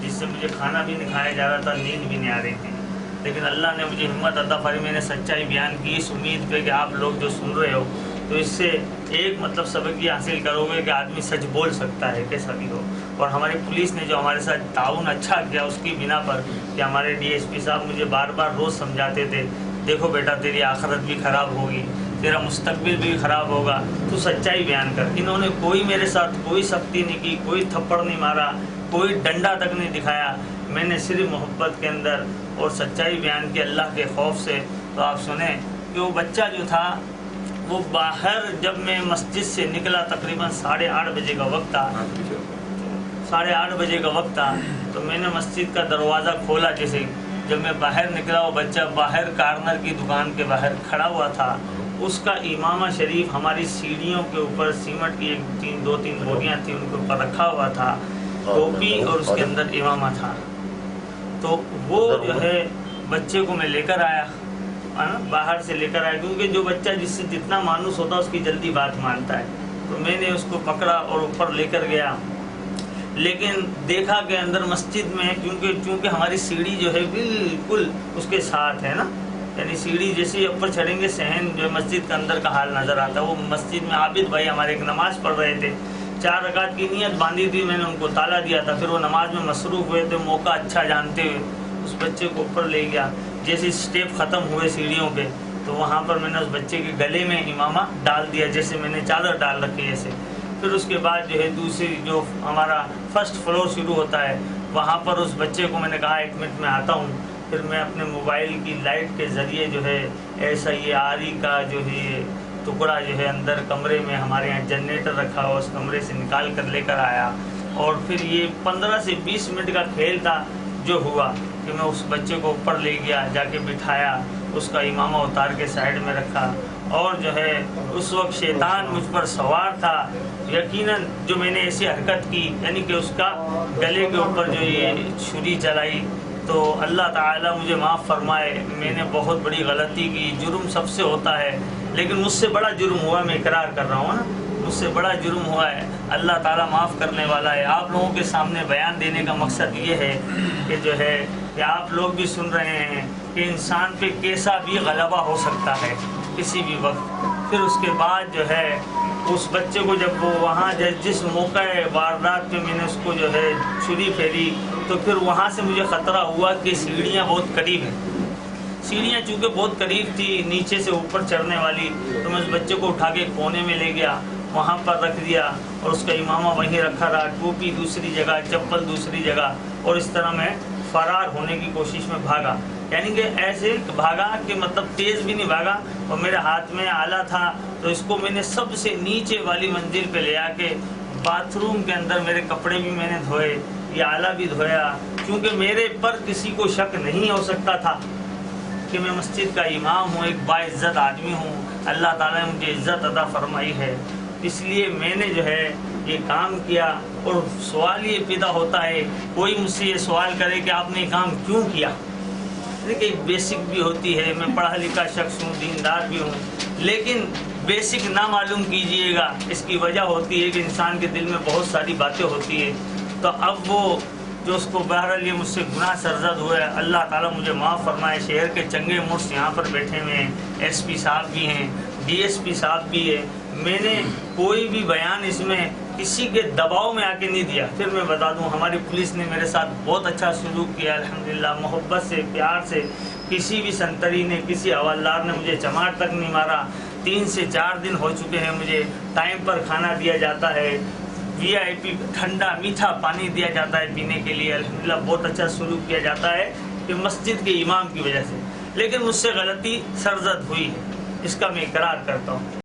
جس سے مجھے کھانا بھی نہیں کھایا جا رہا تھا، نیند بھی نہیں آ رہی تھی، لیکن اللہ نے مجھے ہمت عطا فرمائی، میں نے سچائی بیان کی اس امید پہ کہ آپ لوگ جو سن رہے ہو تو اس سے ایک مطلب سبق یہ حاصل کرو گے کہ آدمی سچ بول سکتا ہے کیسا بھی ہو۔ اور ہماری پولیس نے جو ہمارے ساتھ تعاون اچھا کیا اس کی بنا پر کہ ہمارے ڈی ایس پی صاحب مجھے بار بار روز سمجھاتے تھے، دیکھو بیٹا تیری آخرت بھی خراب ہوگی، تیرا مستقبل بھی خراب ہوگا، تو سچائی بیان کر۔ انہوں نے کوئی میرے ساتھ کوئی سختی نہیں کی، کوئی تھپڑ نہیں مارا، کوئی ڈنڈا تک نہیں دکھایا، میں نے صرف محبت کے اندر اور سچائی بیان کی اللہ کے خوف سے۔ تو آپ سنیں کہ وہ بچہ جو تھا وہ باہر، جب میں مسجد سے نکلا تقریباً 8:30 بجے کا وقت تھا، 8:30 بجے کا وقت تھا، تو میں نے مسجد کا دروازہ کھولا، جیسے جب میں باہر نکلا وہ بچہ باہر کارنر کی دکان کے باہر کھڑا ہوا تھا، اس کا امامہ شریف ہماری سیڑھیوں کے اوپر سیمنٹ کی 2-3 بوریاں تھیں ان کے اوپر رکھا ہوا تھا، ٹوپی اور اس کے اندر امامہ تھا۔ تو وہ جو ہے بچے کو میں لے کر آیا، باہر سے لے کر آیا، کیونکہ جو بچہ جس سے جتنا مانوس ہوتا ہے اس کی جلدی بات مانتا ہے، تو میں نے اس کو پکڑا اور اوپر لے کر گیا، لیکن دیکھا کہ اندر مسجد میں چونکہ ہماری سیڑھی جو ہے بالکل اس کے ساتھ ہے نا، یعنی سیڑھی جیسے اوپر چڑھیں گے صحن جو مسجد کے اندر کا حال نظر آتا ہے۔ وہ مسجد میں عابد بھائی ہمارے ایک نماز پڑھ رہے تھے، 4 رکعت کی نیت باندھی تھی، میں نے ان کو تالا دیا تھا، پھر وہ نماز میں مصروف ہوئے تھے، موقع اچھا جانتے ہوئے اس بچے کو اوپر لے گیا۔ جیسے اسٹیپ ختم ہوئے سیڑھیوں پہ تو وہاں پر میں نے اس بچے کے گلے میں امامہ ڈال دیا، جیسے میں نے چادر ڈال رکھی ایسے۔ پھر اس کے بعد جو ہے دوسری جو ہمارا فرسٹ فلور شروع ہوتا ہے وہاں پر اس بچے کو میں نے کہا 1 منٹ میں آتا ہوں، پھر میں اپنے موبائل کی لائٹ کے ذریعے جو ہے ایسا یہ آری کا جو ہے ٹکڑا جو ہے اندر کمرے میں ہمارے یہاں جنریٹر رکھا ہوا اس کمرے سے نکال کر لے کر آیا، اور پھر یہ 15 سے 20 منٹ کا کھیل تھا جو ہوا کہ میں اس بچے کو اوپر لے گیا، جا کے بٹھایا، اس کا امامہ اتار کے سائڈ میں رکھا، اور جو ہے اس وقت شیطان مجھ پر سوار تھا، یقیناً جو میں نے ایسی حرکت کی یعنی کہ اس کا گلے کے اوپر جو یہ چھری چلائی، تو اللہ تعالیٰ مجھے معاف فرمائے، میں نے بہت بڑی غلطی کی۔ جرم سب سے ہوتا ہے لیکن مجھ سے بڑا جرم ہوا، میں اقرار کر رہا ہوں نا، مجھ سے بڑا جرم ہوا ہے، اللہ تعالیٰ معاف کرنے والا ہے۔ آپ لوگوں کے سامنے بیان دینے کا مقصد یہ ہے کہ جو ہے کہ آپ لوگ بھی سن رہے ہیں کہ انسان پہ کیسا بھی غلبہ ہو سکتا ہے کسی بھی وقت۔ پھر اس کے بعد جو ہے اس بچے کو جب وہ وہاں جس موقع واردات پہ میں نے اس کو جو ہے چھری پھیری، تو پھر وہاں سے مجھے خطرہ ہوا کہ سیڑھیاں بہت قریب ہیں، سیڑھیاں چونکہ بہت قریب تھی نیچے سے اوپر چڑھنے والی، تو میں اس بچے کو اٹھا کے کونے میں لے گیا، وہاں پر رکھ دیا، اور اس کا امامہ وہیں رکھا رہا، ٹوپی دوسری جگہ، چپل دوسری جگہ، اور اس طرح میں فرار ہونے کی کوشش میں بھاگا، یعنی کہ ایسے بھاگا کہ مطلب تیز بھی نہیں بھاگا، اور میرے ہاتھ میں آلہ تھا، تو اس کو میں نے سب سے نیچے والی منزل پہ لے آ کے باتھ روم کے اندر میرے کپڑے بھی میں نے دھوئے، یہ آلہ بھی دھویا، کیونکہ میرے پر کسی کو شک نہیں ہو سکتا تھا کہ میں مسجد کا امام ہوں، ایک باعزت آدمی ہوں، اللہ تعالیٰ نے مجھے عزت عطا فرمائی ہے، اس لیے میں نے جو ہے یہ کام کیا۔ اور سوال یہ پیدا ہوتا ہے، کوئی مجھ سے یہ سوال کرے کہ آپ نے یہ کام کیوں کیا، دیکھیں ایک بیسک بھی ہوتی ہے، میں پڑھا لکھا شخص ہوں، دیندار بھی ہوں، لیکن بیسک نہ معلوم کیجئے گا، اس کی وجہ ہوتی ہے کہ انسان کے دل میں بہت ساری باتیں ہوتی ہیں۔ تو اب وہ جو اس کو بہرحال یہ مجھ سے گناہ سرزد ہوا ہے، اللہ تعالیٰ مجھے معاف فرمائے۔ شہر کے چنگے مرس یہاں پر بیٹھے ہوئے ہیں، ایس پی صاحب بھی ہیں، ڈی ایس پی صاحب بھی ہے، میں نے کوئی بھی بیان اس میں کسی کے دباؤ میں آ کے نہیں دیا۔ پھر میں بتا دوں ہماری پولیس نے میرے ساتھ بہت اچھا سلوک کیا الحمدللہ، محبت سے، پیار سے، کسی بھی سنتری نے، کسی حوالدار نے مجھے چماٹ تک نہیں مارا۔ 3 سے 4 دن ہو چکے ہیں، مجھے ٹائم پر کھانا دیا جاتا ہے، VIP ٹھنڈا میٹھا پانی دیا جاتا ہے پینے کے لیے، الحمدللہ بہت اچھا سلوک کیا جاتا ہے کہ مسجد کے امام کی وجہ سے، لیکن مجھ سے غلطی سرزد ہوئی ہے، اس کا میں اقرار کرتا ہوں۔